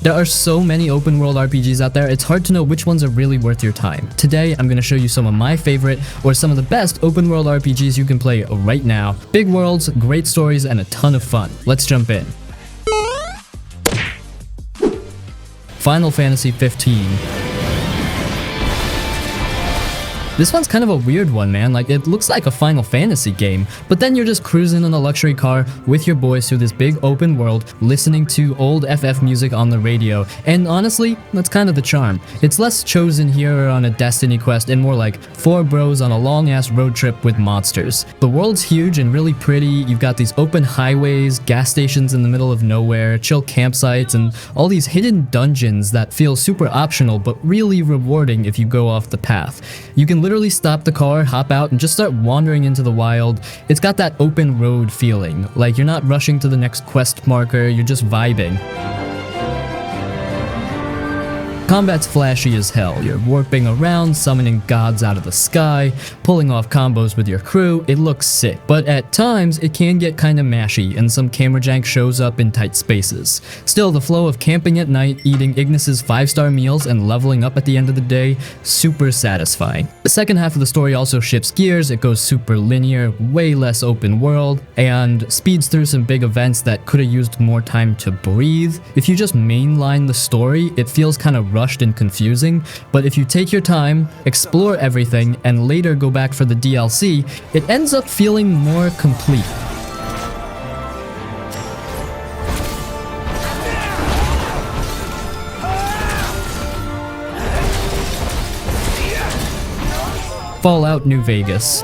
There are so many open world RPGs out there, it's hard to know which ones are really worth your time. Today, I'm gonna show you some of my favorite, or some of the best open world RPGs you can play right now. Big worlds, great stories, and a ton of fun. Let's jump in. Final Fantasy 15. This one's kind of a weird one, man. Like, it looks like a Final Fantasy game, but then you're just cruising in a luxury car with your boys through this big open world, listening to old FF music on the radio, and honestly, that's kind of the charm. It's less chosen here on a Destiny quest and more like 4 bros on a long-ass road trip with monsters. The world's huge and really pretty. You've got these open highways, gas stations in the middle of nowhere, chill campsites, and all these hidden dungeons that feel super optional but really rewarding if you go off the path. You can literally stop the car, hop out, and just start wandering into the wild. It's got that open road feeling, like you're not rushing to the next quest marker, you're just vibing. Combat's flashy as hell. You're warping around, summoning gods out of the sky, pulling off combos with your crew. It looks sick, but at times it can get kinda mashy and some camera jank shows up in tight spaces. Still, the flow of camping at night, eating Ignis's 5-star meals, and leveling up at the end of the day, super satisfying. The second half of the story also shifts gears. It goes super linear, way less open world, and speeds through some big events that could have used more time to breathe. If you just mainline the story, it feels kind of rushed and confusing, but if you take your time, explore everything, and later go back for the DLC, it ends up feeling more complete. Fallout New Vegas.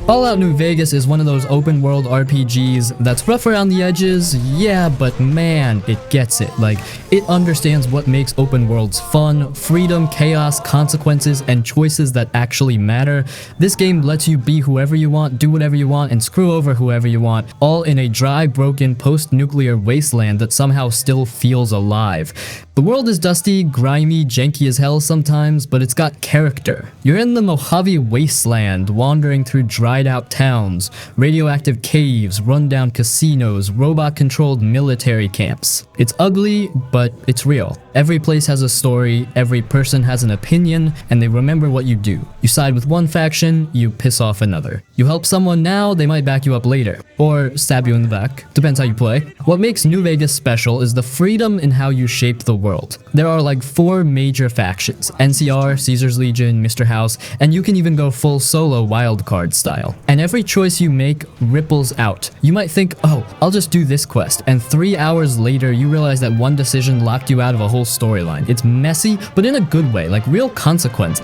Fallout New Vegas is one of those open world RPGs that's rough around the edges, yeah, but man, it gets it. Like, it understands what makes open worlds fun, freedom, chaos, consequences, and choices that actually matter. This game lets you be whoever you want, do whatever you want, and screw over whoever you want, all in a dry, broken, post-nuclear wasteland that somehow still feels alive. The world is dusty, grimy, janky as hell sometimes, but it's got character. You're in the Mojave Wasteland, wandering through dried out towns, radioactive caves, rundown casinos, robot-controlled military camps. It's ugly, but it's real. Every place has a story, every person has an opinion, and they remember what you do. You side with one faction, you piss off another. You help someone now, they might back you up later. Or stab you in the back. Depends how you play. What makes New Vegas special is the freedom in how you shape the world. There are like 4 major factions: NCR, Caesar's Legion, Mr. House, and you can even go full solo wildcard style. And every choice you make ripples out. You might think, oh, I'll just do this quest, and 3 hours later you realize that one decision locked you out of a whole storyline. It's messy, but in a good way, like real consequence.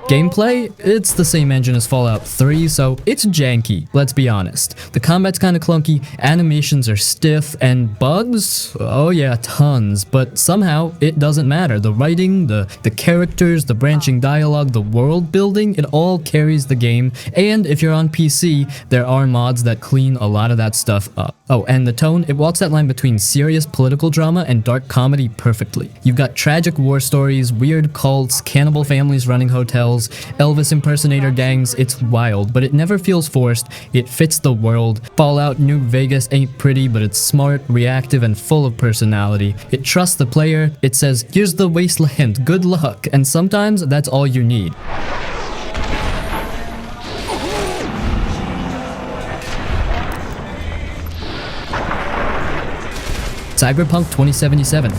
Gameplay? It's the same engine as Fallout 3, so it's janky, let's be honest. The combat's kinda clunky, animations are stiff, and bugs? Oh yeah, tons, but somehow it doesn't matter. The writing, the characters, the branching dialogue, the world building, it all carries the game, and if you're on PC, there are mods that clean a lot of that stuff up. Oh, and the tone, it walks that line between serious political drama and dark comedy perfectly. You've got tragic war stories, weird cults, cannibal families running hotels, Elvis impersonator gangs. It's wild, but it never feels forced. It fits the world. Fallout New Vegas ain't pretty, but it's smart, reactive, and full of personality. It trusts the player. It says, here's the wasteland, good luck, and sometimes that's all you need. Cyberpunk 2077.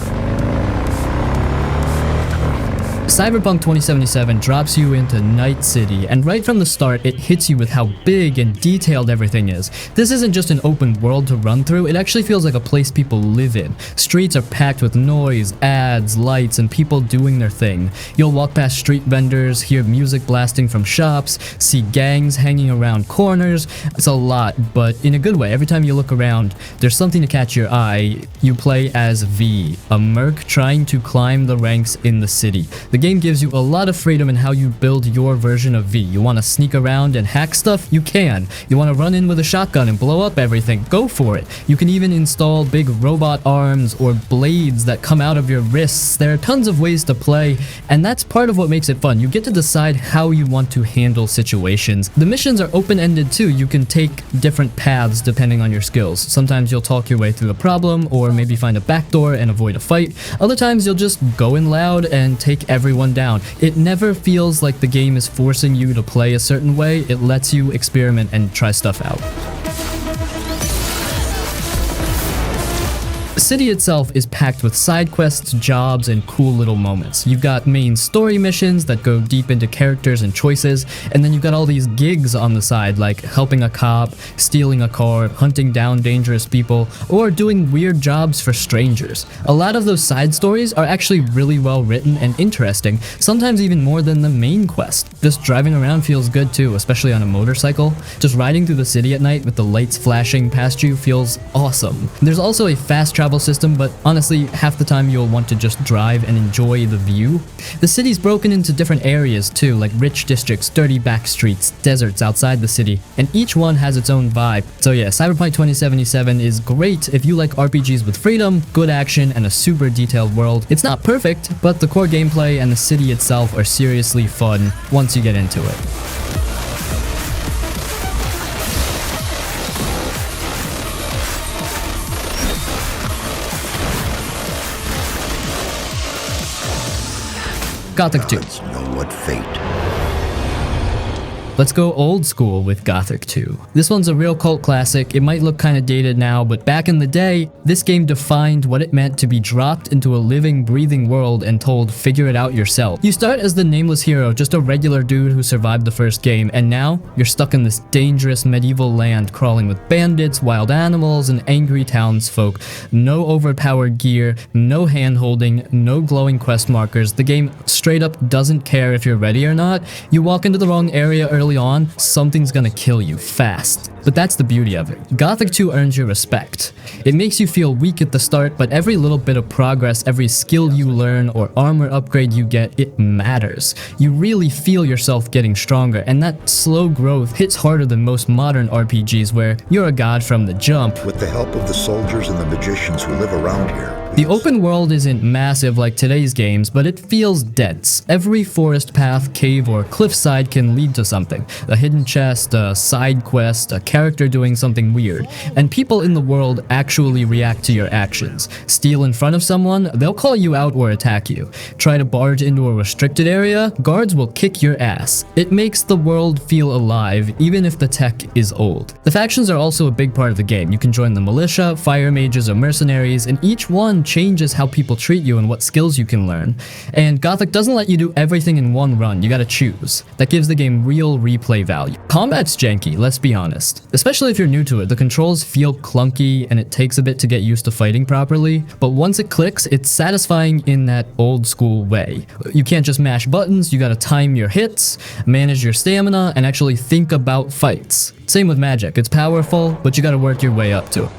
Cyberpunk 2077 drops you into Night City, and right from the start it hits you with how big and detailed everything is. This isn't just an open world to run through, it actually feels like a place people live in. Streets are packed with noise, ads, lights, and people doing their thing. You'll walk past street vendors, hear music blasting from shops, see gangs hanging around corners. It's a lot, but in a good way. Every time you look around, there's something to catch your eye. You play as V, a merc trying to climb the ranks in the city. The game gives you a lot of freedom in how you build your version of V. You want to sneak around and hack stuff? You can. You want to run in with a shotgun and blow up everything? Go for it. You can even install big robot arms or blades that come out of your wrists. There are tons of ways to play, and that's part of what makes it fun. You get to decide how you want to handle situations. The missions are open-ended too. You can take different paths depending on your skills. Sometimes you'll talk your way through a problem, or maybe find a backdoor and avoid a fight. Other times you'll just go in loud and take everyone down. It never feels like the game is forcing you to play a certain way. It lets you experiment and try stuff out. The city itself is packed with side quests, jobs, and cool little moments. You've got main story missions that go deep into characters and choices, and then you've got all these gigs on the side, like helping a cop, stealing a car, hunting down dangerous people, or doing weird jobs for strangers. A lot of those side stories are actually really well written and interesting, sometimes even more than the main quest. Just driving around feels good too, especially on a motorcycle. Just riding through the city at night with the lights flashing past you feels awesome. There's also a fast travel system, but honestly, half the time you'll want to just drive and enjoy the view. The city's broken into different areas too, like rich districts, dirty back streets, deserts outside the city, and each one has its own vibe. So yeah, Cyberpunk 2077 is great if you like RPGs with freedom, good action, and a super detailed world. It's not perfect, but the core gameplay and the city itself are seriously fun once you get into it. Gothic II. Know what fate. Let's go old school with Gothic II. This one's a real cult classic. It might look kinda dated now, but back in the day, this game defined what it meant to be dropped into a living, breathing world and told, figure it out yourself. You start as the nameless hero, just a regular dude who survived the first game, and now you're stuck in this dangerous medieval land crawling with bandits, wild animals, and angry townsfolk. No overpowered gear, no hand-holding, no glowing quest markers. The game straight up doesn't care if you're ready or not. You walk into the wrong area early on, something's gonna kill you fast. But that's the beauty of it. Gothic 2 earns your respect. It makes you feel weak at the start, but every little bit of progress, every skill you learn or armor upgrade you get, it matters. You really feel yourself getting stronger, and that slow growth hits harder than most modern RPGs where you're a god from the jump. With the help of the soldiers and the magicians who live around here. The open world isn't massive like today's games, but it feels dense. Every forest path, cave, or cliffside can lead to something. A hidden chest, a side quest, a character doing something weird. And people in the world actually react to your actions. Steal in front of someone, they'll call you out or attack you. Try to barge into a restricted area, guards will kick your ass. It makes the world feel alive, even if the tech is old. The factions are also a big part of the game. You can join the militia, fire mages, or mercenaries, and each one changes how people treat you and what skills you can learn. And Gothic doesn't let you do everything in one run, you gotta choose. That gives the game real replay value. Combat's janky, let's be honest. Especially if you're new to it, the controls feel clunky and it takes a bit to get used to fighting properly, but once it clicks, it's satisfying in that old school way. You can't just mash buttons, you gotta time your hits, manage your stamina, and actually think about fights. Same with magic, it's powerful, but you gotta work your way up to it.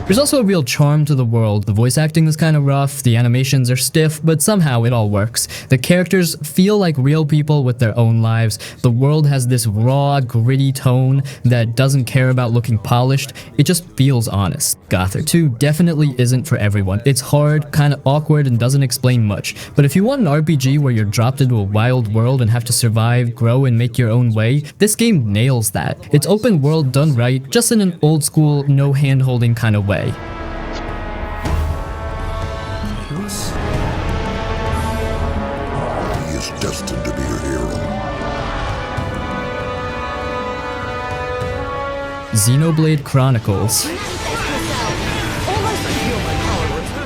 There's also a real charm to the world. The voice acting is kind of rough, the animations are stiff, but somehow it all works. The characters feel like real people with their own lives. The world has this raw, gritty tone that doesn't care about looking polished. It just feels honest. Gothic 2 definitely isn't for everyone. It's hard, kind of awkward, and doesn't explain much. But if you want an RPG where you're dropped into a wild world and have to survive, grow, and make your own way, this game nails that. It's open world done right, just in an old school, no hand-holding kind of way. He is destined to be a hero. Xenoblade Chronicles.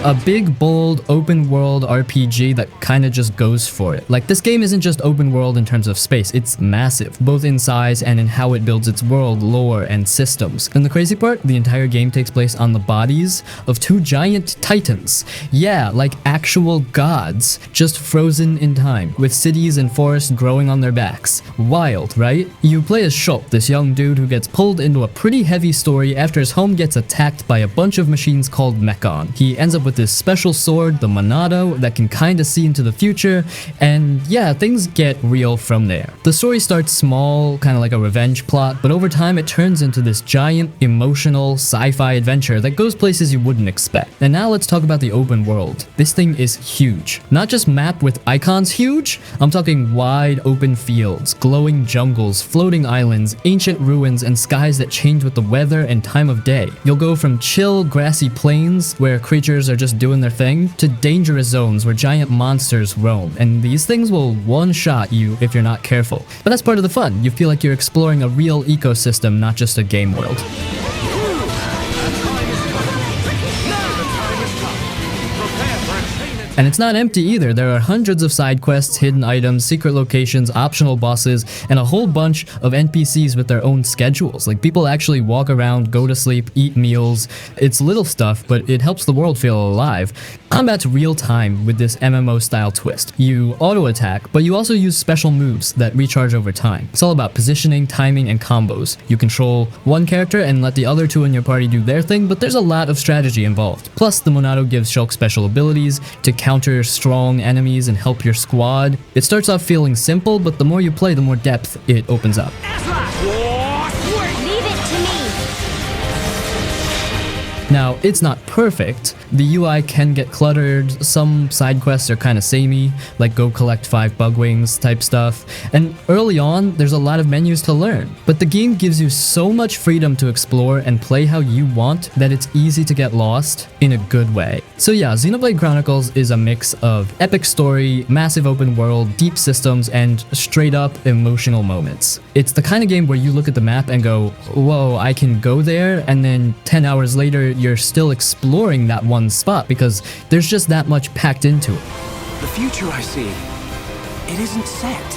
A big, bold, open world RPG that kinda just goes for it. Like, this game isn't just open world in terms of space, it's massive, both in size and in how it builds its world, lore, and systems. And the crazy part, the entire game takes place on the bodies of two giant titans. Yeah, like actual gods, just frozen in time, with cities and forests growing on their backs. Wild, right? You play as Schultz, this young dude who gets pulled into a pretty heavy story after his home gets attacked by a bunch of machines called Mechon. He ends up with with this special sword, the Monado, that can kinda see into the future, and yeah, things get real from there. The story starts small, kinda like a revenge plot, but over time it turns into this giant, emotional, sci-fi adventure that goes places you wouldn't expect. And now let's talk about the open world. This thing is huge. Not just map with icons huge, I'm talking wide open fields, glowing jungles, floating islands, ancient ruins, and skies that change with the weather and time of day. You'll go from chill, grassy plains where creatures are just doing their thing to dangerous zones where giant monsters roam, and these things will one-shot you if you're not careful. But that's part of the fun. You feel like you're exploring a real ecosystem, not just a game world. And it's not empty either. There are hundreds of side quests, hidden items, secret locations, optional bosses, and a whole bunch of NPCs with their own schedules. Like, people actually walk around, go to sleep, eat meals. It's little stuff, but it helps the world feel alive. Combat's real time with this MMO style twist. You auto attack, but you also use special moves that recharge over time. It's all about positioning, timing, and combos. You control one character and let the other two in your party do their thing, but there's a lot of strategy involved. Plus, the Monado gives Shulk special abilities to counter strong enemies and help your squad. It starts off feeling simple, but the more you play, the more depth it opens up. Leave it to me. Now, it's not perfect. The UI can get cluttered, some side quests are kinda samey, like go collect 5 bug wings type stuff, and early on, there's a lot of menus to learn. But the game gives you so much freedom to explore and play how you want that it's easy to get lost in a good way. So yeah, Xenoblade Chronicles is a mix of epic story, massive open world, deep systems, and straight up emotional moments. It's the kind of game where you look at the map and go, whoa, I can go there, and then 10 hours later, you're still exploring that one spot because there's just that much packed into it. The future I see, it isn't set.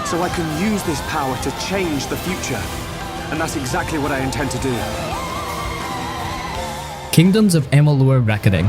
So I can use this power to change the future. And that's exactly what I intend to do. Kingdoms of Amalur Reckoning.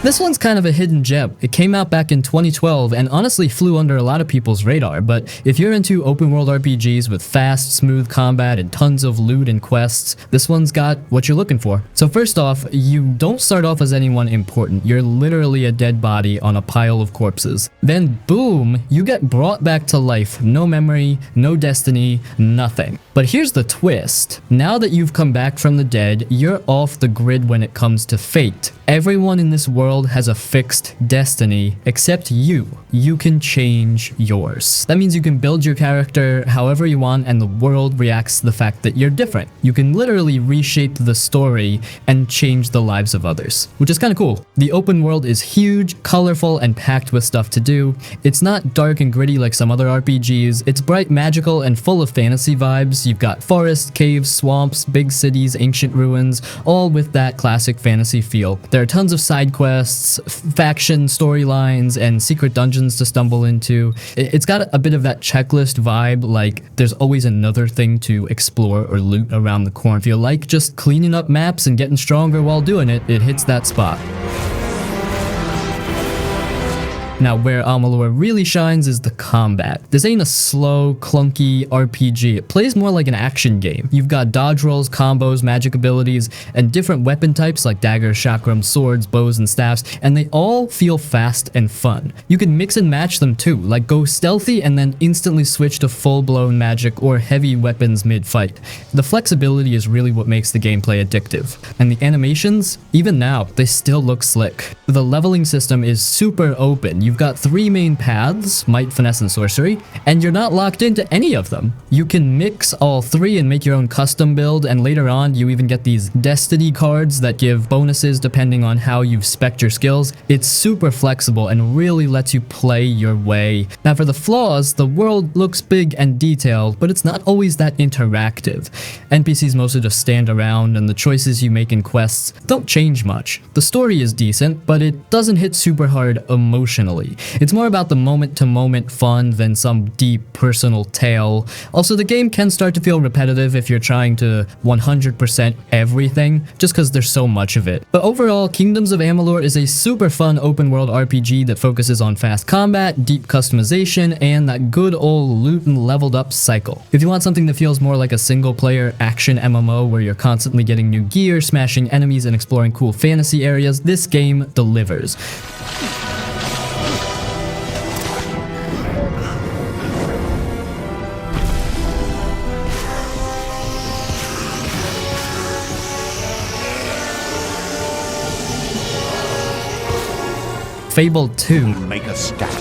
This one's kind of a hidden gem. It came out back in 2012 and honestly flew under a lot of people's radar, but if you're into open world RPGs with fast, smooth combat and tons of loot and quests, this one's got what you're looking for. So first off, you don't start off as anyone important. You're literally a dead body on a pile of corpses. Then boom, you get brought back to life. No memory, no destiny, nothing. But here's the twist. Now that you've come back from the dead, you're off the grid when it comes to fate. Everyone in this world has a fixed destiny, except you. You can change yours. That means you can build your character however you want and the world reacts to the fact that you're different. You can literally reshape the story and change the lives of others, which is kind of cool. The open world is huge, colorful, and packed with stuff to do. It's not dark and gritty like some other RPGs. It's bright, magical, and full of fantasy vibes. You've got forests, caves, swamps, big cities, ancient ruins, all with that classic fantasy feel. There are tons of side quests, faction storylines, and secret dungeons to stumble into. It's got a bit of that checklist vibe, like there's always another thing to explore or loot around the corner. If you like just cleaning up maps and getting stronger while doing it, it hits that spot. Now, where Amalur really shines is the combat. This ain't a slow, clunky RPG. It plays more like an action game. You've got dodge rolls, combos, magic abilities, and different weapon types like daggers, chakrams, swords, bows, and staffs, and they all feel fast and fun. You can mix and match them too, like go stealthy and then instantly switch to full-blown magic or heavy weapons mid-fight. The flexibility is really what makes the gameplay addictive. And the animations, even now, they still look slick. The leveling system is super open. You've got 3 main paths, might, finesse, and sorcery, and you're not locked into any of them. You can mix all 3 and make your own custom build, and later on you even get these destiny cards that give bonuses depending on how you've spec'd your skills. It's super flexible and really lets you play your way. Now for the flaws, the world looks big and detailed, but it's not always that interactive. NPCs mostly just stand around, and the choices you make in quests don't change much. The story is decent, but it doesn't hit super hard emotionally. emotionally. It's more about the moment-to-moment fun than some deep personal tale. Also, the game can start to feel repetitive if you're trying to 100% everything, just because there's so much of it. But overall, Kingdoms of Amalur is a super fun open-world RPG that focuses on fast combat, deep customization, and that good old loot and leveled up cycle. If you want something that feels more like a single-player action MMO where you're constantly getting new gear, smashing enemies, and exploring cool fantasy areas, this game delivers. Fable II. Make a stand.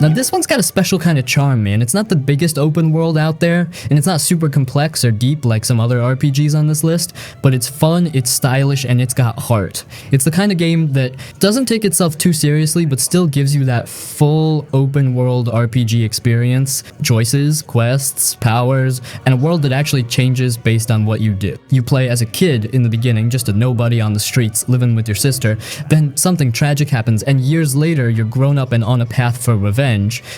Now this one's got a special kind of charm, man. It's not the biggest open world out there, and it's not super complex or deep like some other RPGs on this list, but it's fun, it's stylish, and it's got heart. It's the kind of game that doesn't take itself too seriously, but still gives you that full open world RPG experience, choices, quests, powers, and a world that actually changes based on what you do. You play as a kid in the beginning, just a nobody on the streets living with your sister, then something tragic happens, and years later you're grown up and on a path for revenge.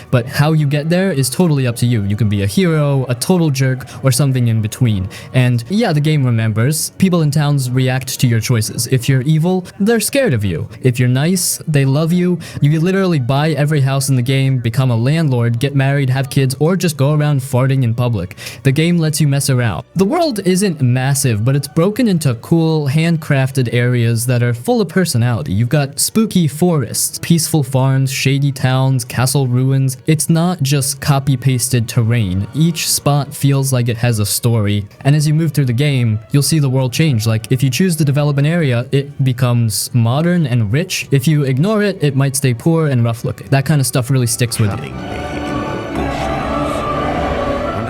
But how you get there is totally up to you. You can be a hero, a total jerk, or something in between. And yeah, the game remembers. People in towns react to your choices. If you're evil, they're scared of you. If you're nice, they love you. You can literally buy every house in the game, become a landlord, get married, have kids, or just go around farting in public. The game lets you mess around. The world isn't massive, but it's broken into cool, handcrafted areas that are full of personality. You've got spooky forests, peaceful farms, shady towns, castle ruins. It's not just copy-pasted terrain. Each spot feels like it has a story, and as you move through the game, you'll see the world change. Like, if you choose to develop an area, it becomes modern and rich. If you ignore it, it might stay poor and rough-looking. That kind of stuff really sticks with you.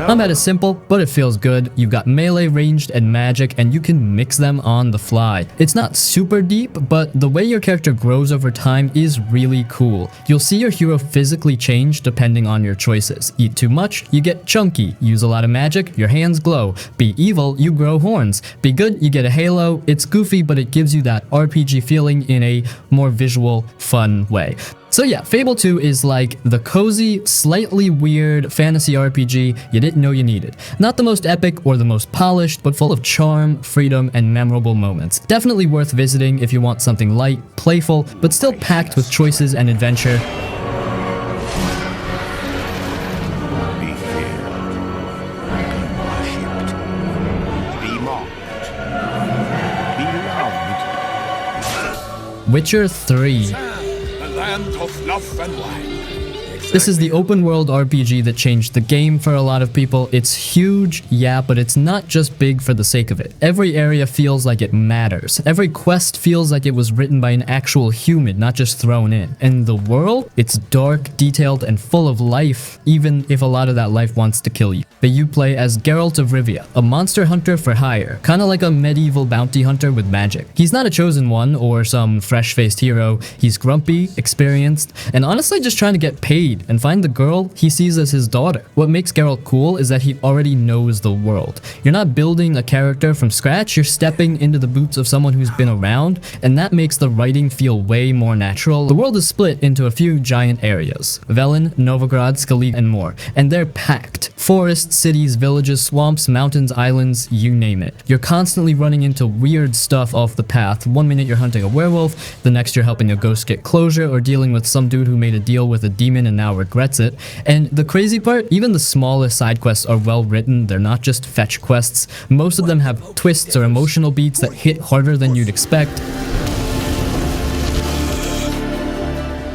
Combat is simple, but it feels good. You've got melee, ranged, and magic, and you can mix them on the fly. It's not super deep, but the way your character grows over time is really cool. You'll see your hero physically change depending on your choices. Eat too much, you get chunky. Use a lot of magic, your hands glow. Be evil, you grow horns. Be good, you get a halo. It's goofy, but it gives you that RPG feeling in a more visual, fun way. So yeah, Fable II is like the cozy, slightly weird fantasy RPG you didn't know you needed. Not the most epic or the most polished, but full of charm, freedom, and memorable moments. Definitely worth visiting if you want something light, playful, but still packed with choices and adventure. Be feared. Be worshipped. Be mocked. Be loved. Witcher 3. Land of love and wine. This is the open world RPG that changed the game for a lot of people. It's huge, yeah, but it's not just big for the sake of it. Every area feels like it matters. Every quest feels like it was written by an actual human, not just thrown in. And the world, it's dark, detailed, and full of life, even if a lot of that life wants to kill you. But you play as Geralt of Rivia, a monster hunter for hire, kind of like a medieval bounty hunter with magic. He's not a chosen one or some fresh-faced hero. He's grumpy, experienced, and honestly just trying to get paid and find the girl he sees as his daughter. What makes Geralt cool is that he already knows the world. You're not building a character from scratch, you're stepping into the boots of someone who's been around, and that makes the writing feel way more natural. The world is split into a few giant areas: Velen, Novigrad, Skellige, and more, and they're packed. Forests, cities, villages, swamps, mountains, islands, you name it. You're constantly running into weird stuff off the path. One minute you're hunting a werewolf, the next you're helping a ghost get closure, or dealing with some dude who made a deal with a demon and now regrets it. And the crazy part, even the smallest side quests are well written. They're not just fetch quests. Most of them have twists or emotional beats that hit harder than you'd expect.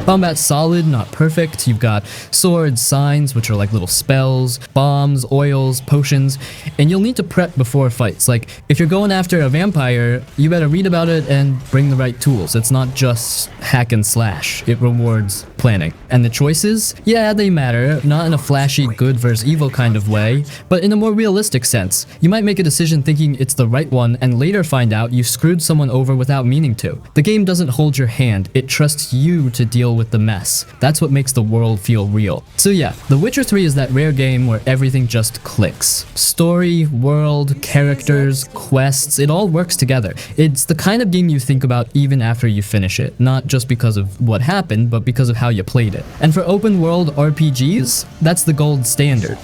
Combat's solid, not perfect. You've got swords, signs, which are like little spells, bombs, oils, potions, and you'll need to prep before fights. Like, if you're going after a vampire, you better read about it and bring the right tools. It's not just hack and slash. It rewards planning. And the choices? Yeah, they matter. Not in a flashy good versus evil kind of way, but in a more realistic sense. You might make a decision thinking it's the right one and later find out you screwed someone over without meaning to. The game doesn't hold your hand. It trusts you to deal with the mess. That's what makes the world feel real. So yeah, The Witcher 3 is that rare game where everything just clicks. Story, world, characters, quests, it all works together. It's the kind of game you think about even after you finish it, not just because of what happened, but because of how you played it. And for open world RPGs, that's the gold standard.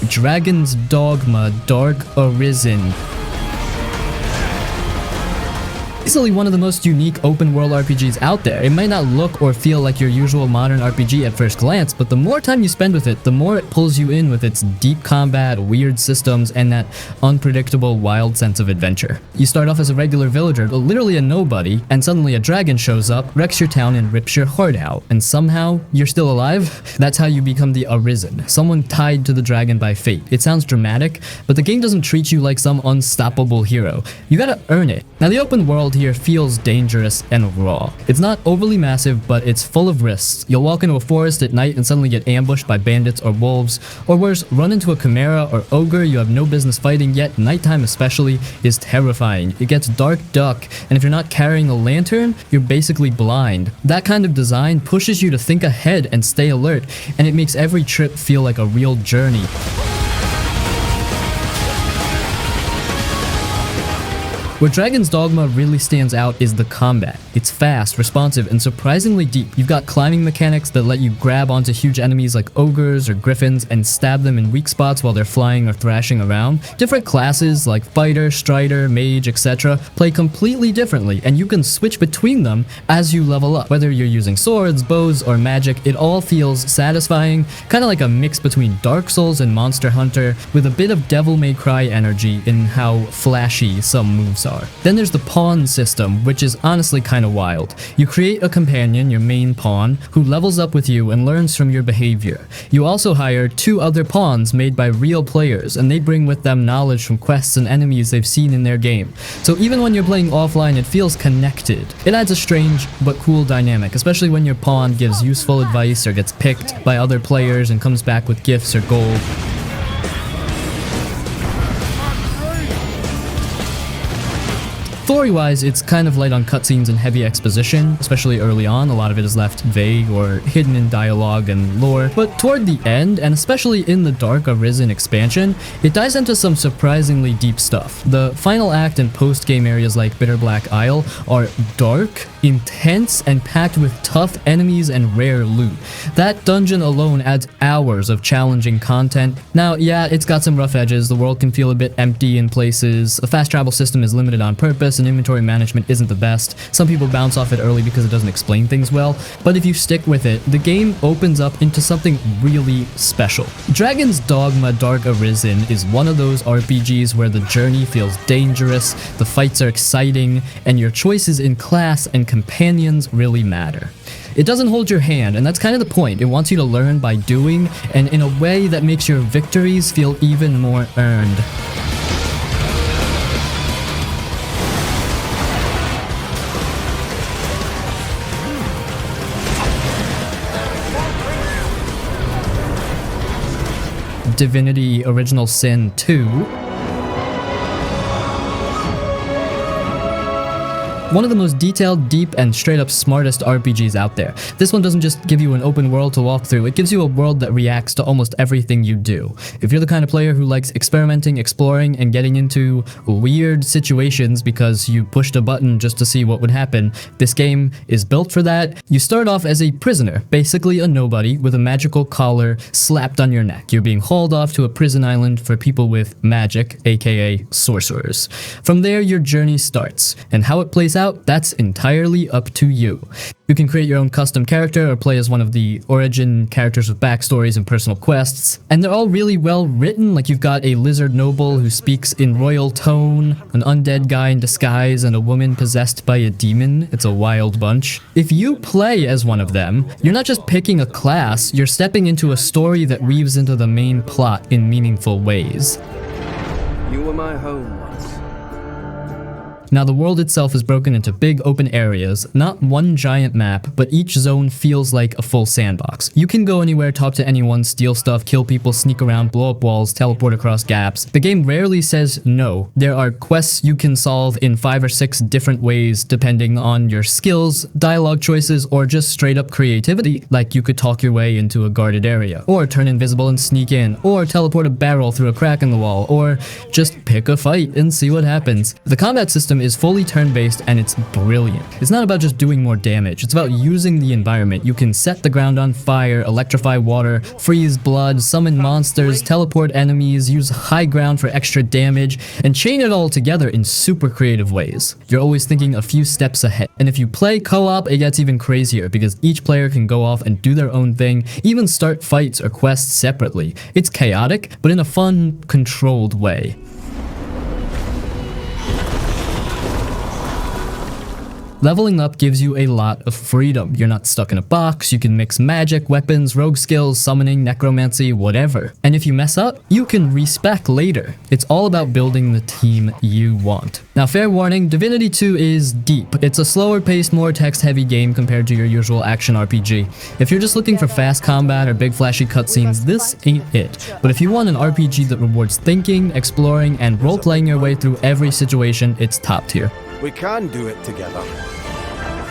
Dragon's Dogma Dark Arisen. Easily one of the most unique open world RPGs out there. It might not look or feel like your usual modern RPG at first glance, but the more time you spend with it, the more it pulls you in with its deep combat, weird systems, and that unpredictable, wild sense of adventure. You start off as a regular villager, literally a nobody, and suddenly a dragon shows up, wrecks your town, and rips your heart out. And somehow, you're still alive? That's how you become the Arisen, someone tied to the dragon by fate. It sounds dramatic, but the game doesn't treat you like some unstoppable hero. You gotta earn it. Now the open world here feels dangerous and raw. It's not overly massive, but it's full of risks. You'll walk into a forest at night and suddenly get ambushed by bandits or wolves, or worse, run into a chimera or ogre you have no business fighting, yet nighttime especially is terrifying. It gets dark duck, and if you're not carrying a lantern, you're basically blind. That kind of design pushes you to think ahead and stay alert, and it makes every trip feel like a real journey. Where Dragon's Dogma really stands out is the combat. It's fast, responsive, and surprisingly deep. You've got climbing mechanics that let you grab onto huge enemies like ogres or griffins and stab them in weak spots while they're flying or thrashing around. Different classes like fighter, strider, mage, etc. play completely differently, and you can switch between them as you level up. Whether you're using swords, bows, or magic, it all feels satisfying, kind of like a mix between Dark Souls and Monster Hunter, with a bit of Devil May Cry energy in how flashy some moves are. Then there's the pawn system, which is honestly kind of wild. You create a companion, your main pawn, who levels up with you and learns from your behavior. You also hire 2 other pawns made by real players, and they bring with them knowledge from quests and enemies they've seen in their game. So even when you're playing offline, it feels connected. It adds a strange but cool dynamic, especially when your pawn gives useful advice or gets picked by other players and comes back with gifts or gold. Story-wise, it's kind of light on cutscenes and heavy exposition, especially early on. A lot of it is left vague or hidden in dialogue and lore. But toward the end, and especially in the Dark Arisen expansion, it dives into some surprisingly deep stuff. The final act and post-game areas like Bitter Black Isle are dark, intense, and packed with tough enemies and rare loot. That dungeon alone adds hours of challenging content. Now, yeah, it's got some rough edges. The world can feel a bit empty in places. A fast travel system is limited on purpose, and inventory management isn't the best. Some people bounce off it early because it doesn't explain things well, but if you stick with it, the game opens up into something really special. Dragon's Dogma Dark Arisen is one of those RPGs where the journey feels dangerous, the fights are exciting, and your choices in class and companions really matter. It doesn't hold your hand, and that's kind of the point. It wants you to learn by doing, and in a way that makes your victories feel even more earned. Divinity Original Sin 2. One of the most detailed, deep, and straight up smartest RPGs out there. This one doesn't just give you an open world to walk through, it gives you a world that reacts to almost everything you do. If you're the kind of player who likes experimenting, exploring, and getting into weird situations because you pushed a button just to see what would happen, this game is built for that. You start off as a prisoner, basically a nobody, with a magical collar slapped on your neck. You're being hauled off to a prison island for people with magic, aka sorcerers. From there, your journey starts, and how it plays out, that's entirely up to you. You can create your own custom character or play as one of the origin characters with backstories and personal quests, and they're all really well written. Like, you've got a lizard noble who speaks in royal tone, an undead guy in disguise, and a woman possessed by a demon. It's a wild bunch. If you play as one of them, you're not just picking a class, you're stepping into a story that weaves into the main plot in meaningful ways. You were my home once. Now the world itself is broken into big open areas, not one giant map, but each zone feels like a full sandbox. You can go anywhere, talk to anyone, steal stuff, kill people, sneak around, blow up walls, teleport across gaps. The game rarely says no. There are quests you can solve in 5 or 6 different ways depending on your skills, dialogue choices, or just straight up creativity. Like you could talk your way into a guarded area, or turn invisible and sneak in, or teleport a barrel through a crack in the wall, or just pick a fight and see what happens. The combat system is fully turn-based and it's brilliant. It's not about just doing more damage, it's about using the environment. You can set the ground on fire, electrify water, freeze blood, summon monsters, teleport enemies, use high ground for extra damage, and chain it all together in super creative ways. You're always thinking a few steps ahead. And if you play co-op, it gets even crazier because each player can go off and do their own thing, even start fights or quests separately. It's chaotic, but in a fun, controlled way. Leveling up gives you a lot of freedom. You're not stuck in a box, you can mix magic, weapons, rogue skills, summoning, necromancy, whatever. And if you mess up, you can respec later. It's all about building the team you want. Now fair warning, Divinity 2 is deep. It's a slower paced, more text heavy game compared to your usual action RPG. If you're just looking for fast combat or big flashy cutscenes, this ain't it. But if you want an RPG that rewards thinking, exploring, and role-playing your way through every situation, it's top tier. We can do it together.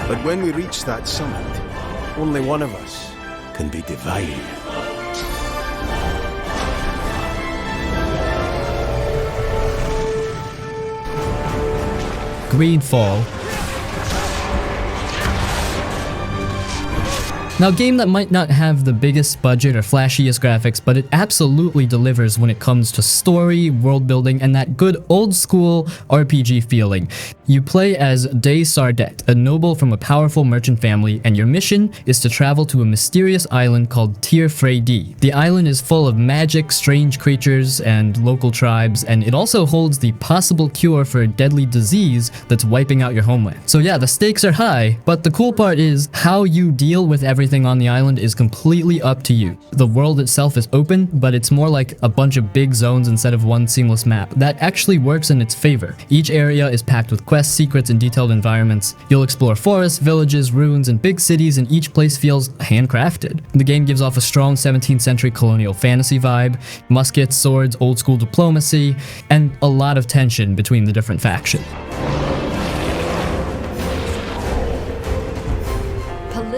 But when we reach that summit, only one of us can be divided. GreedFall. Now, a game that might not have the biggest budget or flashiest graphics, but it absolutely delivers when it comes to story, world building, and that good old school RPG feeling. You play as De Sardet, a noble from a powerful merchant family, and your mission is to travel to a mysterious island called Tir Freydi. The island is full of magic, strange creatures, and local tribes, and it also holds the possible cure for a deadly disease that's wiping out your homeland. So yeah, the stakes are high, but the cool part is how you deal with everything on the island is completely up to you. The world itself is open, but it's more like a bunch of big zones instead of one seamless map. That actually works in its favor. Each area is packed with quests, secrets, and detailed environments. You'll explore forests, villages, ruins, and big cities, and each place feels handcrafted. The game gives off a strong 17th century colonial fantasy vibe, muskets, swords, old school diplomacy, and a lot of tension between the different factions.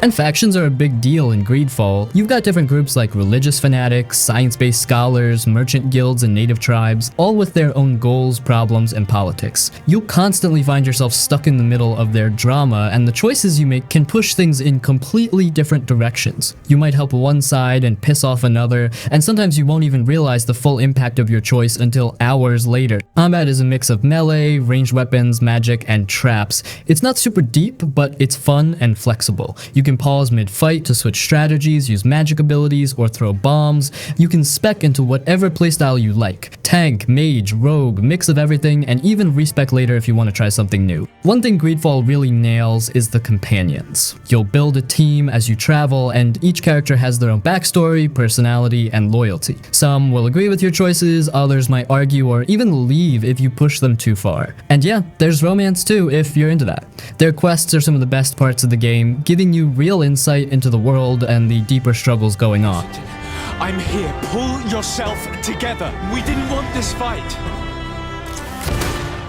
And factions are a big deal in GreedFall. You've got different groups like religious fanatics, science-based scholars, merchant guilds, and native tribes, all with their own goals, problems, and politics. You'll constantly find yourself stuck in the middle of their drama, and the choices you make can push things in completely different directions. You might help one side and piss off another, and sometimes you won't even realize the full impact of your choice until hours later. Combat is a mix of melee, ranged weapons, magic, and traps. It's not super deep, but it's fun and flexible. You can pause mid-fight to switch strategies, use magic abilities, or throw bombs. You can spec into whatever playstyle you like. Tank, mage, rogue, mix of everything, and even respec later if you want to try something new. One thing GreedFall really nails is the companions. You'll build a team as you travel, and each character has their own backstory, personality, and loyalty. Some will agree with your choices, others might argue or even leave if you push them too far. And yeah, there's romance too if you're into that. Their quests are some of the best parts of the game, giving you real insight into the world and the deeper struggles going on. I'm here. Pull yourself together. We didn't want this fight.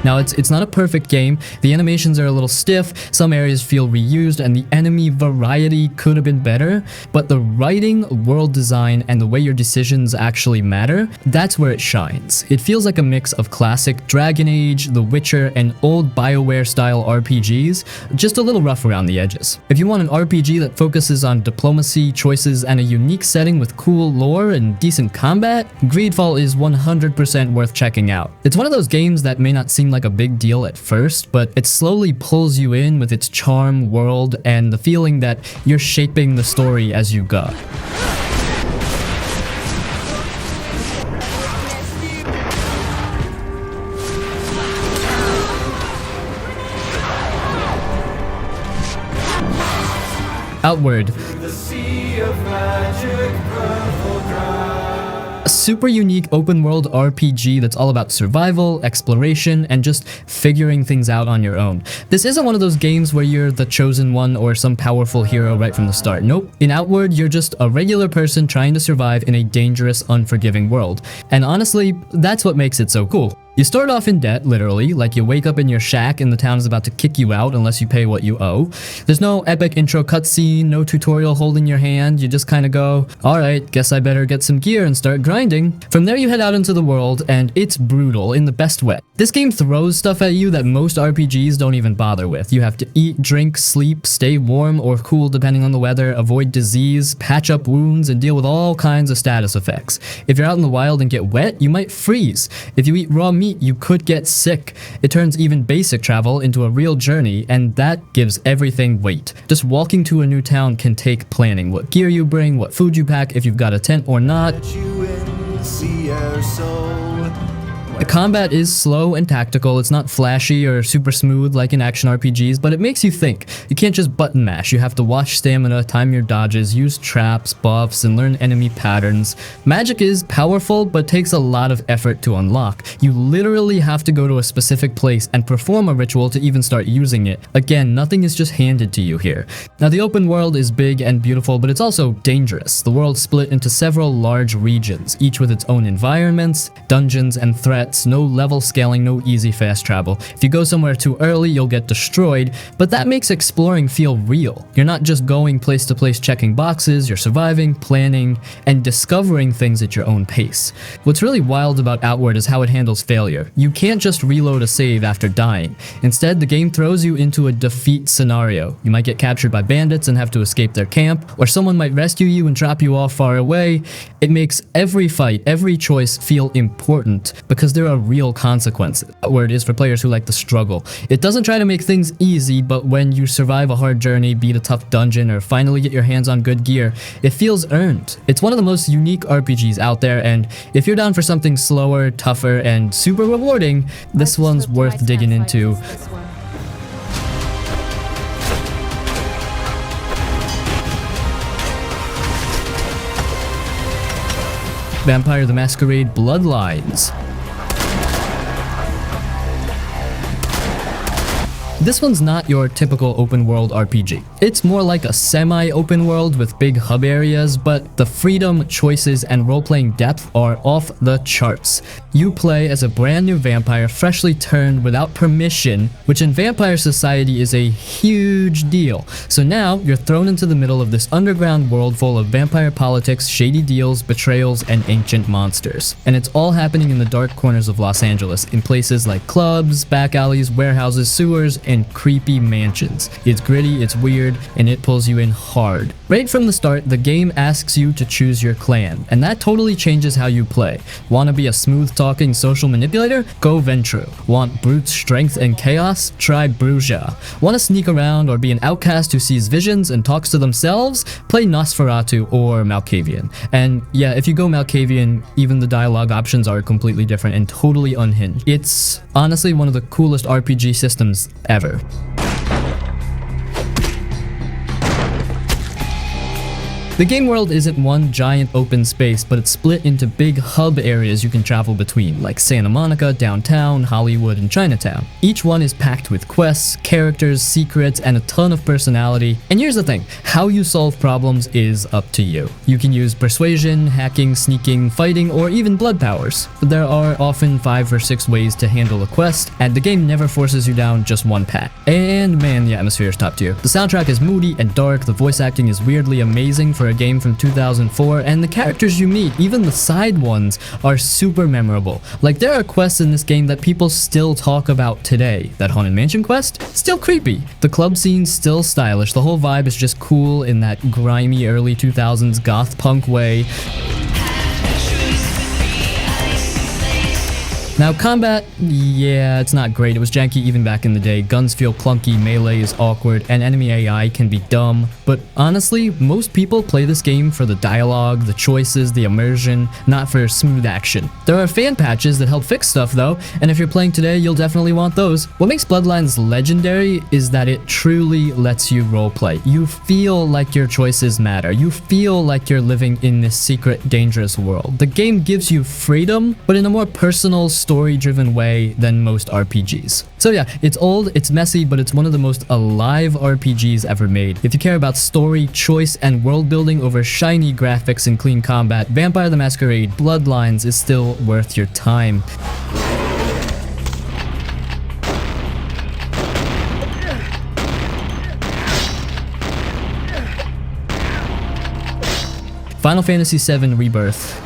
Now, it's not a perfect game. The animations are a little stiff, some areas feel reused, and the enemy variety could have been better, but the writing, world design, and the way your decisions actually matter, that's where it shines. It feels like a mix of classic Dragon Age, The Witcher, and old BioWare-style RPGs, just a little rough around the edges. If you want an RPG that focuses on diplomacy, choices, and a unique setting with cool lore and decent combat, GreedFall is 100% worth checking out. It's one of those games that may not seem like a big deal at first, but it slowly pulls you in with its charm, world, and the feeling that you're shaping the story as you go. Outward. A super unique open world RPG that's all about survival, exploration, and just figuring things out on your own. This isn't one of those games where you're the chosen one or some powerful hero right from the start. Nope. In Outward, you're just a regular person trying to survive in a dangerous, unforgiving world. And honestly, that's what makes it so cool. You start off in debt, literally, like you wake up in your shack and the town is about to kick you out unless you pay what you owe. There's no epic intro cutscene, no tutorial holding your hand, you just kinda go, alright, guess I better get some gear and start grinding. From there you head out into the world, and it's brutal in the best way. This game throws stuff at you that most RPGs don't even bother with. You have to eat, drink, sleep, stay warm or cool depending on the weather, avoid disease, patch up wounds, and deal with all kinds of status effects. If you're out in the wild and get wet, you might freeze. If you eat raw meat, you could get sick. It turns even basic travel into a real journey, and that gives everything weight. Just walking to a new town can take planning. What gear you bring, what food you pack, if you've got a tent or not. The combat is slow and tactical. It's not flashy or super smooth like in action RPGs, but it makes you think. You can't just button mash. You have to watch stamina, time your dodges, use traps, buffs, and learn enemy patterns. Magic is powerful, but takes a lot of effort to unlock. You literally have to go to a specific place and perform a ritual to even start using it. Again, nothing is just handed to you here. Now, the open world is big and beautiful, but it's also dangerous. The world's split into several large regions, each with its own environments, dungeons, and threats. No level scaling, no easy fast travel. If you go somewhere too early, you'll get destroyed, but that makes exploring feel real. You're not just going place to place checking boxes, you're surviving, planning, and discovering things at your own pace. What's really wild about Outward is how it handles failure. You can't just reload a save after dying. Instead, the game throws you into a defeat scenario. You might get captured by bandits and have to escape their camp, or someone might rescue you and drop you off far away. It makes every fight, every choice feel important because there are real consequences. Outward is for players who like the struggle. It doesn't try to make things easy, but when you survive a hard journey, beat a tough dungeon, or finally get your hands on good gear, it feels earned. It's one of the most unique RPGs out there, and if you're down for something slower, tougher, and super rewarding, this one's worth digging into. Vampire the Masquerade Bloodlines. This one's not your typical open world RPG. It's more like a semi-open world with big hub areas, but the freedom, choices, and role-playing depth are off the charts. You play as a brand new vampire freshly turned without permission, which in vampire society is a huge deal. So now you're thrown into the middle of this underground world full of vampire politics, shady deals, betrayals, and ancient monsters. And it's all happening in the dark corners of Los Angeles, in places like clubs, back alleys, warehouses, sewers, and creepy mansions. It's gritty, it's weird, and it pulls you in hard. Right from the start, the game asks you to choose your clan, and that totally changes how you play. Want to be a smooth-talking social manipulator? Go Ventru. Want brute strength and chaos? Try Bruja. Want to sneak around or be an outcast who sees visions and talks to themselves? Play Nosferatu or Malkavian. And yeah, if you go Malkavian, even the dialogue options are completely different and totally unhinged. It's honestly one of the coolest RPG systems ever. The game world isn't one giant open space, but it's split into big hub areas you can travel between, like Santa Monica, downtown, Hollywood, and Chinatown. Each one is packed with quests, characters, secrets, and a ton of personality. And here's the thing, how you solve problems is up to you. You can use persuasion, hacking, sneaking, fighting, or even blood powers. But there are often 5 or 6 ways to handle a quest, and the game never forces you down just one path. And man, the atmosphere is top tier. The soundtrack is moody and dark, the voice acting is weirdly amazing for a game from 2004, and the characters you meet, even the side ones, are super memorable. Like, there are quests in this game that people still talk about today. That Haunted Mansion quest? Still creepy. The club scene's still stylish. The whole vibe is just cool in that grimy early 2000s goth punk way. Now combat, yeah, it's not great. It was janky even back in the day. Guns feel clunky, melee is awkward, and enemy AI can be dumb. But honestly, most people play this game for the dialogue, the choices, the immersion, not for smooth action. There are fan patches that help fix stuff though, and if you're playing today, you'll definitely want those. What makes Bloodlines legendary is that it truly lets you roleplay. You feel like your choices matter. You feel like you're living in this secret, dangerous world. The game gives you freedom, but in a more personal, story-driven way than most RPGs. So yeah, it's old, it's messy, but it's one of the most alive RPGs ever made. If you care about story, choice, and world building over shiny graphics and clean combat, Vampire the Masquerade Bloodlines is still worth your time. Final Fantasy VII Rebirth.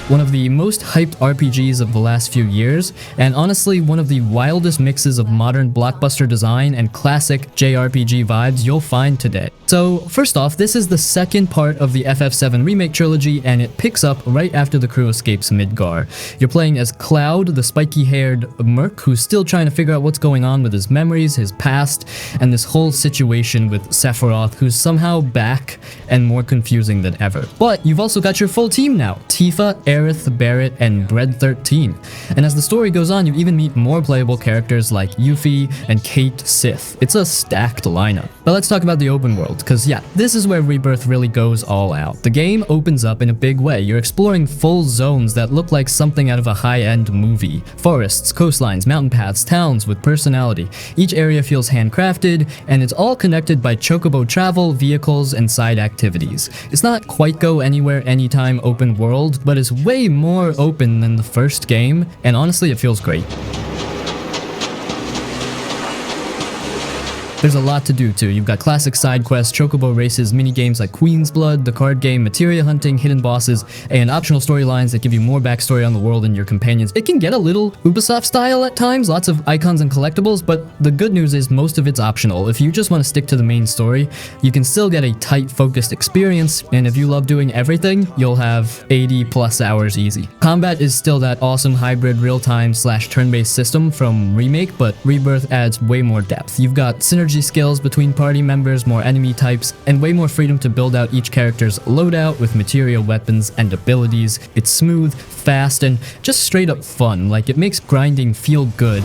One of the most hyped RPGs of the last few years, and honestly one of the wildest mixes of modern blockbuster design and classic JRPG vibes you'll find today. So first off, this is the second part of the FF7 remake trilogy, and it picks up right after the crew escapes Midgar. You're playing as Cloud, the spiky-haired merc who's still trying to figure out what's going on with his memories, his past, and this whole situation with Sephiroth, who's somehow back and more confusing than ever. But you've also got your full team now: Tifa, Aerith, Barrett, and Bread13. And as the story goes on, you even meet more playable characters like Yuffie and Kate Sith. It's a stacked lineup. But let's talk about the open world, because yeah, this is where Rebirth really goes all out. The game opens up in a big way. You're exploring full zones that look like something out of a high-end movie. Forests, coastlines, mountain paths, towns with personality. Each area feels handcrafted, and it's all connected by chocobo travel, vehicles, and side activities. It's not quite go anywhere anytime open world, but it's way more open than the first game, and honestly it feels great. There's a lot to do too. You've got classic side quests, chocobo races, mini-games like Queen's Blood, the card game, materia hunting, hidden bosses, and optional storylines that give you more backstory on the world and your companions. It can get a little Ubisoft style at times, lots of icons and collectibles, but the good news is most of it's optional. If you just want to stick to the main story, you can still get a tight, focused experience, and if you love doing everything, you'll have 80 plus hours easy. Combat is still that awesome hybrid real-time / turn-based system from Remake, but Rebirth adds way more depth. You've got synergy skills between party members, more enemy types, and way more freedom to build out each character's loadout with material weapons and abilities. It's smooth, fast, and just straight up fun. Like, it makes grinding feel good.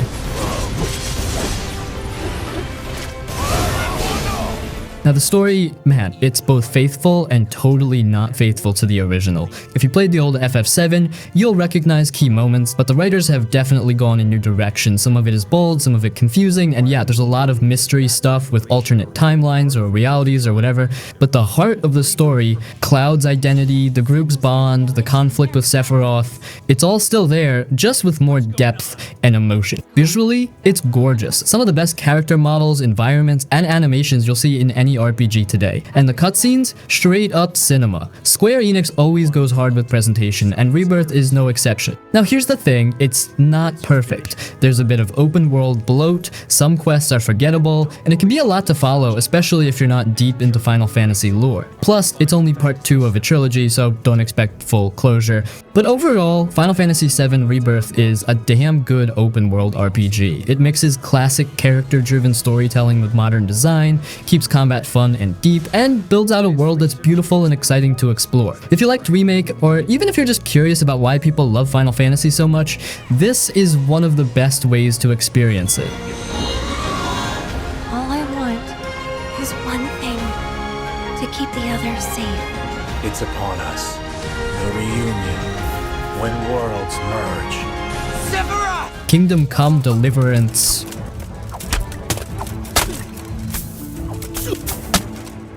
Now the story, man, it's both faithful and totally not faithful to the original. If you played the old FF7, you'll recognize key moments, but the writers have definitely gone in new directions. Some of it is bold, some of it confusing, and yeah, there's a lot of mystery stuff with alternate timelines or realities or whatever, but the heart of the story, Cloud's identity, the group's bond, the conflict with Sephiroth, it's all still there, just with more depth and emotion. Visually, it's gorgeous. Some of the best character models, environments, and animations you'll see in any RPG today. And the cutscenes? Straight up cinema. Square Enix always goes hard with presentation, and Rebirth is no exception. Now here's the thing, it's not perfect. There's a bit of open world bloat, some quests are forgettable, and it can be a lot to follow, especially if you're not deep into Final Fantasy lore. Plus, it's only part 2 of a trilogy, so don't expect full closure. But overall, Final Fantasy VII Rebirth is a damn good open world RPG. It mixes classic character-driven storytelling with modern design, keeps combat fun and deep, and builds out a world that's beautiful and exciting to explore. If you liked Remake, or even if you're just curious about why people love Final Fantasy so much, this is one of the best ways to experience it. All I want is one thing: to keep the others safe. It's upon us. The reunion. When worlds merge. Sephiroth! Kingdom Come Deliverance.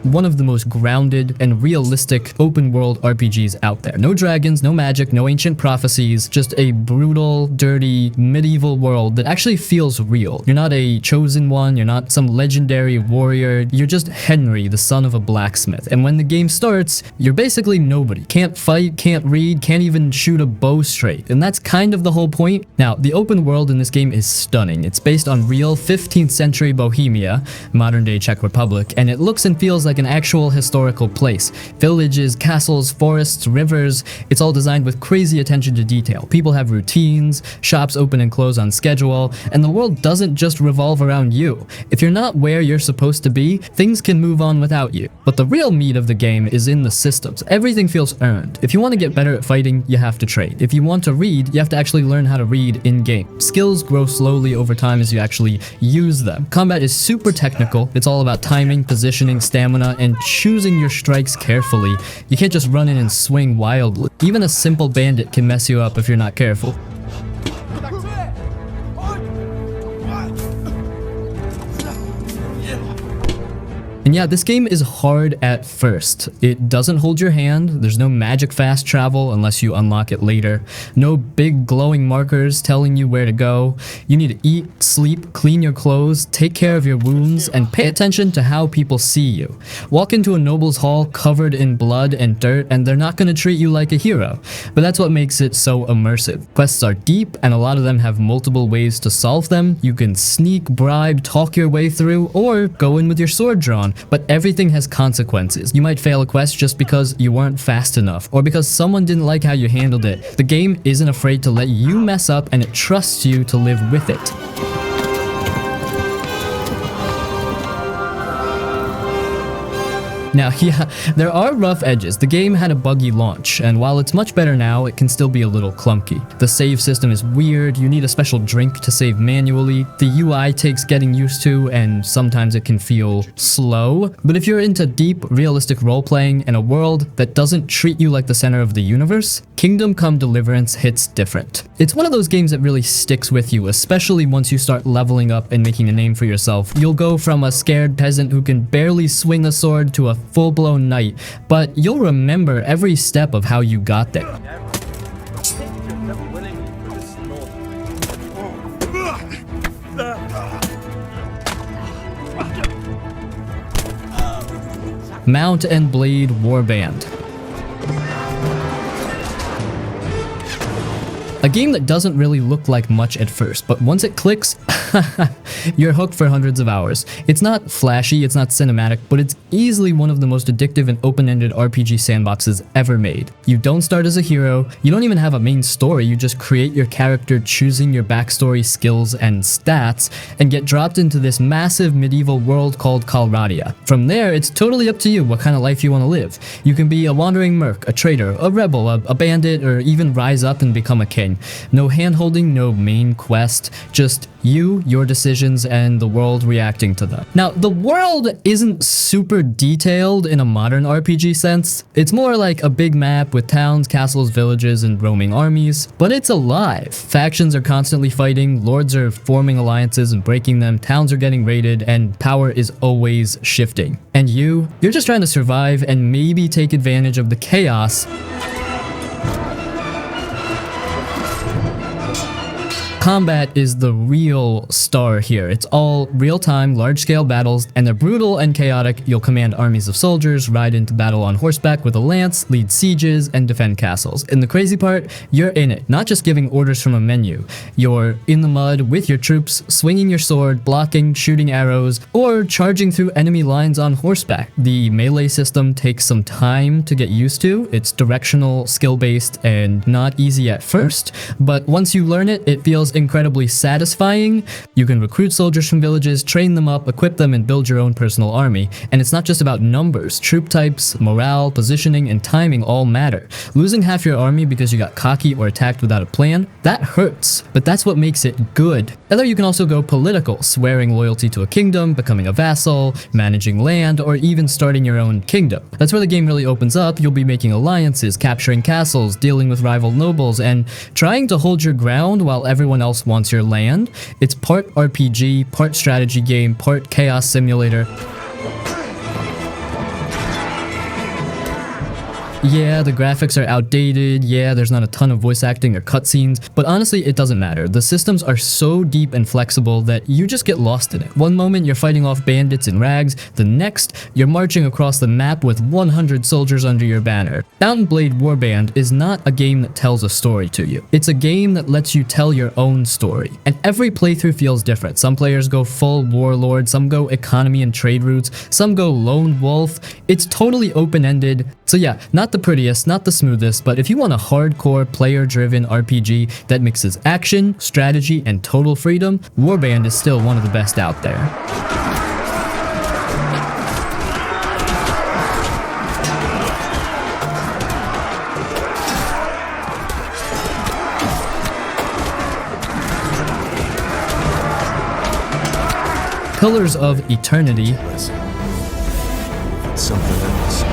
One of the most grounded and realistic open world RPGs out there. No dragons, no magic, no ancient prophecies, just a brutal, dirty, medieval world that actually feels real. You're not a chosen one, you're not some legendary warrior, you're just Henry, the son of a blacksmith. And when the game starts, you're basically nobody. Can't fight, can't read, can't even shoot a bow straight. And that's kind of the whole point. Now, the open world in this game is stunning. It's based on real 15th century Bohemia, modern day Czech Republic, and it looks and feels like like an actual historical place. Villages, castles, forests, rivers, it's all designed with crazy attention to detail. People have routines, shops open and close on schedule, and the world doesn't just revolve around you. If you're not where you're supposed to be, things can move on without you. But the real meat of the game is in the systems. Everything feels earned. If you want to get better at fighting, you have to trade. If you want to read, you have to actually learn how to read in-game. Skills grow slowly over time as you actually use them. Combat is super technical. It's all about timing, positioning, stamina, and choosing your strikes carefully. You can't just run in and swing wildly. Even a simple bandit can mess you up if you're not careful. And yeah, this game is hard at first. It doesn't hold your hand, there's no magic fast travel unless you unlock it later, no big glowing markers telling you where to go. You need to eat, sleep, clean your clothes, take care of your wounds, and pay attention to how people see you. Walk into a noble's hall covered in blood and dirt, and they're not going to treat you like a hero. But that's what makes it so immersive. Quests are deep, and a lot of them have multiple ways to solve them. You can sneak, bribe, talk your way through, or go in with your sword drawn. But everything has consequences. You might fail a quest just because you weren't fast enough, or because someone didn't like how you handled it. The game isn't afraid to let you mess up, and it trusts you to live with it. Now, yeah, there are rough edges. The game had a buggy launch, and while it's much better now, it can still be a little clunky. The save system is weird, you need a special drink to save manually, the UI takes getting used to, and sometimes it can feel slow. But if you're into deep, realistic role-playing and a world that doesn't treat you like the center of the universe, Kingdom Come Deliverance hits different. It's one of those games that really sticks with you, especially once you start leveling up and making a name for yourself. You'll go from a scared peasant who can barely swing a sword to a full-blown knight, but you'll remember every step of how you got there. Mount and Blade Warband. A game that doesn't really look like much at first, but once it clicks, you're hooked for hundreds of hours. It's not flashy, it's not cinematic, but it's easily one of the most addictive and open-ended RPG sandboxes ever made. You don't start as a hero, you don't even have a main story, you just create your character choosing your backstory, skills, and stats, and get dropped into this massive medieval world called Calradia. From there, it's totally up to you what kind of life you want to live. You can be a wandering merc, a traitor, a rebel, a bandit, or even rise up and become a king. No hand-holding, no main quest, just you, your decisions, and the world reacting to them. Now, the world isn't super detailed in a modern RPG sense. It's more like a big map with towns, castles, villages, and roaming armies, but it's alive. Factions are constantly fighting, lords are forming alliances and breaking them, towns are getting raided, and power is always shifting. And you're just trying to survive and maybe take advantage of the chaos. Combat is the real star here. It's all real-time, large-scale battles, and they're brutal and chaotic. You'll command armies of soldiers, ride into battle on horseback with a lance, lead sieges, and defend castles. And the crazy part, you're in it, not just giving orders from a menu. You're in the mud with your troops, swinging your sword, blocking, shooting arrows, or charging through enemy lines on horseback. The melee system takes some time to get used to. It's directional, skill-based, and not easy at first, but once you learn it, it feels incredibly satisfying. You can recruit soldiers from villages, train them up, equip them, and build your own personal army. And it's not just about numbers. Troop types, morale, positioning, and timing all matter. Losing half your army because you got cocky or attacked without a plan, that hurts, but that's what makes it good. And then you can also go political, swearing loyalty to a kingdom, becoming a vassal, managing land, or even starting your own kingdom. That's where the game really opens up. You'll be making alliances, capturing castles, dealing with rival nobles, and trying to hold your ground while everyone else wants your land. It's part RPG, part strategy game, part chaos simulator. Yeah, the graphics are outdated, yeah, there's not a ton of voice acting or cutscenes, but honestly, it doesn't matter. The systems are so deep and flexible that you just get lost in it. One moment you're fighting off bandits in rags, the next you're marching across the map with 100 soldiers under your banner. Mount & Blade Warband is not a game that tells a story to you. It's a game that lets you tell your own story. And every playthrough feels different. Some players go full warlord, some go economy and trade routes, some go lone wolf. It's totally open-ended. So yeah, not the prettiest, not the smoothest, but if you want a hardcore player-driven RPG that mixes action, strategy, and total freedom, Warband is still one of the best out there. Pillars of Eternity. Something else.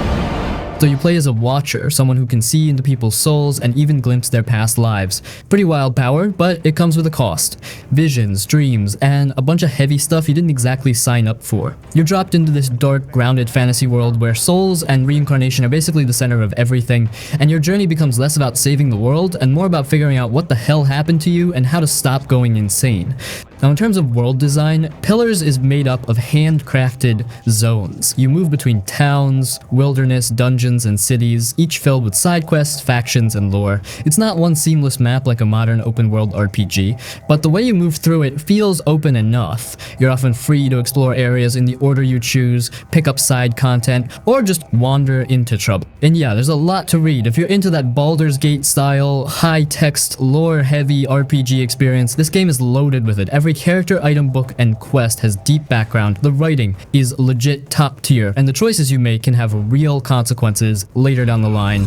So you play as a watcher, someone who can see into people's souls and even glimpse their past lives. Pretty wild power, but it comes with a cost. Visions, dreams, and a bunch of heavy stuff you didn't exactly sign up for. You're dropped into this dark, grounded fantasy world where souls and reincarnation are basically the center of everything, and your journey becomes less about saving the world and more about figuring out what the hell happened to you and how to stop going insane. Now, in terms of world design, Pillars is made up of handcrafted zones. You move between towns, wilderness, dungeons, and cities, each filled with side quests, factions, and lore. It's not one seamless map like a modern open-world RPG, but the way you move through it feels open enough. You're often free to explore areas in the order you choose, pick up side content, or just wander into trouble. And yeah, there's a lot to read. If you're into that Baldur's Gate style, high-text, lore-heavy RPG experience, this game is loaded with it. Every character, item, book, and quest has deep background. The writing is legit top tier, and the choices you make can have real consequences later down the line.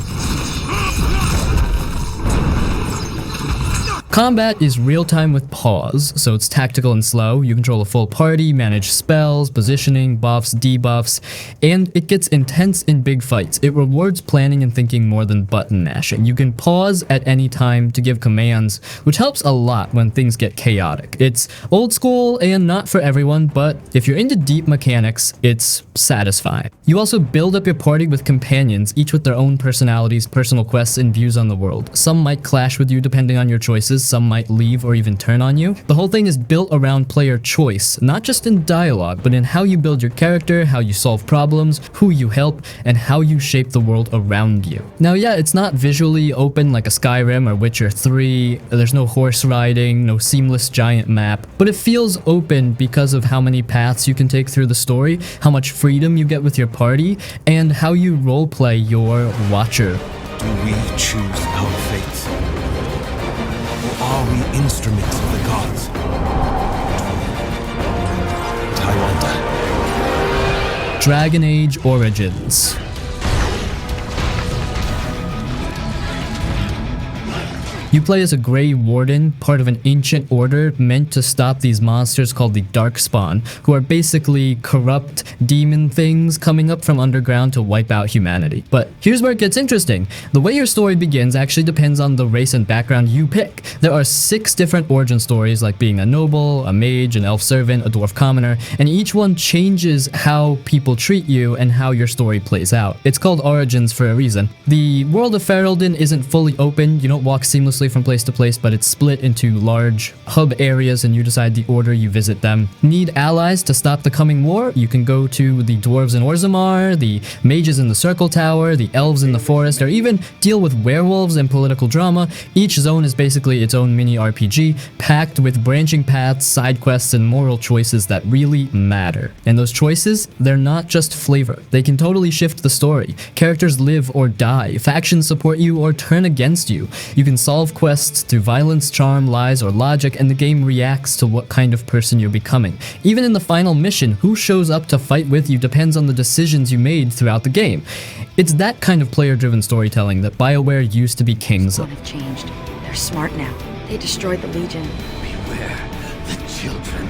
Combat is real-time with pause, so it's tactical and slow. You control a full party, manage spells, positioning, buffs, debuffs, and it gets intense in big fights. It rewards planning and thinking more than button mashing. You can pause at any time to give commands, which helps a lot when things get chaotic. It's old school and not for everyone, but if you're into deep mechanics, it's satisfying. You also build up your party with companions, each with their own personalities, personal quests, and views on the world. Some might clash with you depending on your choices, some might leave or even turn on you. The whole thing is built around player choice, not just in dialogue, but in how you build your character, how you solve problems, who you help, and how you shape the world around you. Now yeah, it's not visually open like a Skyrim or Witcher 3, there's no horse riding, no seamless giant map, but it feels open because of how many paths you can take through the story, how much freedom you get with your party, and how you roleplay your watcher. Do we choose our fate? Or are we instruments of the gods? But I wonder. Dragon Age Origins. You play as a Grey Warden, part of an ancient order meant to stop these monsters called the Darkspawn, who are basically corrupt demon things coming up from underground to wipe out humanity. But here's where it gets interesting. The way your story begins actually depends on the race and background you pick. There are 6 different origin stories, like being a noble, a mage, an elf servant, a dwarf commoner, and each one changes how people treat you and how your story plays out. It's called Origins for a reason. The world of Ferelden isn't fully open, you don't walk seamlessly from place to place, but it's split into large hub areas and you decide the order you visit them. Need allies to stop the coming war? You can go to the dwarves in Orzammar, the mages in the Circle Tower, the elves in the forest, or even deal with werewolves and political drama. Each zone is basically its own mini RPG, packed with branching paths, side quests, and moral choices that really matter. And those choices, they're not just flavor. They can totally shift the story. Characters live or die, factions support you or turn against you. You can solve quests through violence, charm, lies, or logic, and the game reacts to what kind of person you're becoming. Even in the final mission, who shows up to fight with you depends on the decisions you made throughout the game. It's that kind of player-driven storytelling that BioWare used to be kings of. Have changed. They're smart now. They destroyed the Legion. Beware the children.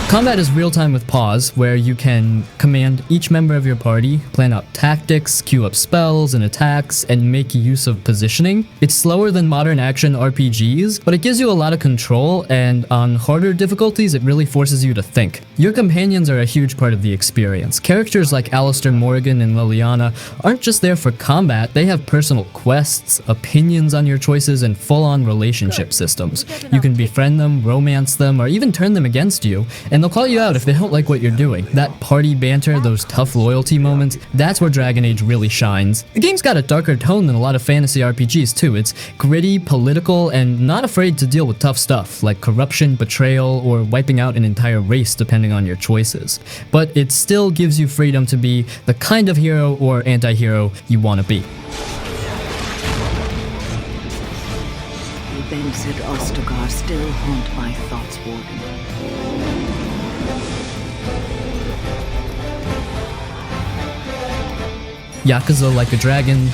Combat is real-time with pause, where you can command each member of your party, plan out tactics, queue up spells and attacks, and make use of positioning. It's slower than modern action RPGs, but it gives you a lot of control, and on harder difficulties, it really forces you to think. Your companions are a huge part of the experience. Characters like Alistair Morgan and Liliana aren't just there for combat, they have personal quests, opinions on your choices, and full-on relationship systems. You can befriend them, romance them, or even turn them against you, and they'll call you out if they don't like what you're doing. That party banter, those tough loyalty moments, that's where Dragon Age really shines. The game's got a darker tone than a lot of fantasy RPGs too. It's gritty, political, and not afraid to deal with tough stuff, like corruption, betrayal, or wiping out an entire race depending on your choices. But it still gives you freedom to be the kind of hero or anti-hero you want to be. The events at Ostagar still haunt my thoughts, Warden. Yakuza Like a Dragon.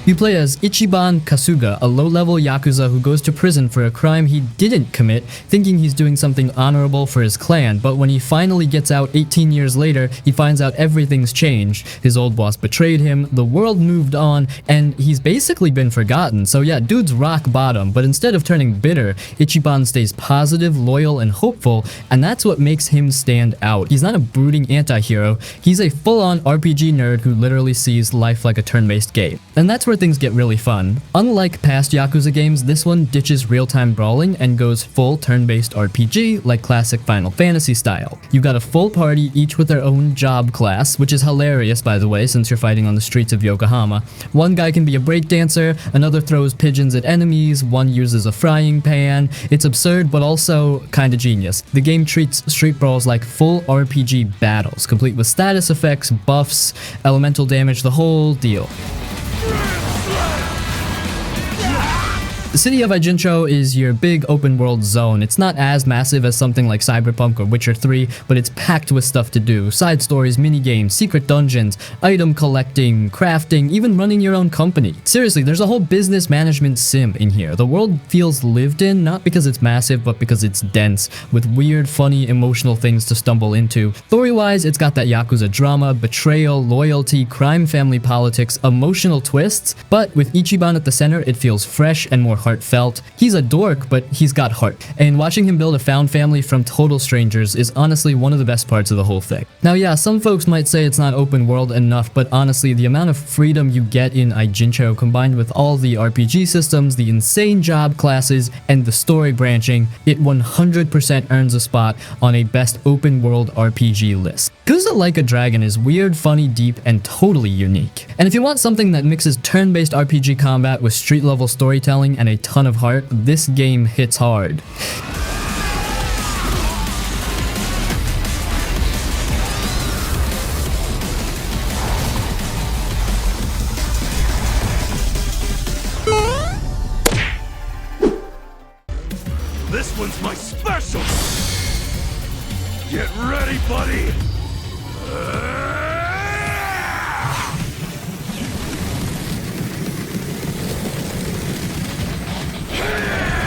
You play as Ichiban Kasuga, a low-level Yakuza who goes to prison for a crime he didn't commit, thinking he's doing something honorable for his clan, but when he finally gets out 18 years later, he finds out everything's changed. His old boss betrayed him, the world moved on, and he's basically been forgotten. So yeah, dude's rock bottom, but instead of turning bitter, Ichiban stays positive, loyal, and hopeful, and that's what makes him stand out. He's not a brooding anti-hero, he's a full-on RPG nerd who literally sees life like a turn-based game. And that's where things get really fun. Unlike past Yakuza games, this one ditches real-time brawling and goes full turn-based RPG like classic Final Fantasy style. You got a full party, each with their own job class, which is hilarious by the way since you're fighting on the streets of Yokohama. One guy can be a breakdancer, another throws pigeons at enemies, one uses a frying pan. It's absurd but also kinda genius. The game treats street brawls like full RPG battles, complete with status effects, buffs, elemental damage, the whole deal. The city of Ijincho is your big open world zone. It's not as massive as something like Cyberpunk or Witcher 3, but it's packed with stuff to do. Side stories, minigames, secret dungeons, item collecting, crafting, even running your own company. Seriously, there's a whole business management sim in here. The world feels lived in, not because it's massive, but because it's dense, with weird, funny, emotional things to stumble into. Story-wise, it's got that Yakuza drama, betrayal, loyalty, crime family politics, emotional twists, but with Ichiban at the center, it feels fresh and more heartfelt. He's a dork, but he's got heart. And watching him build a found family from total strangers is honestly one of the best parts of the whole thing. Now yeah, some folks might say it's not open world enough, but honestly, the amount of freedom you get in Ijincho combined with all the RPG systems, the insane job classes, and the story branching, it 100% earns a spot on a best open world RPG list. Yakuza Like a Dragon is weird, funny, deep, and totally unique. And if you want something that mixes turn-based RPG combat with street-level storytelling and a ton of heart, this game hits hard.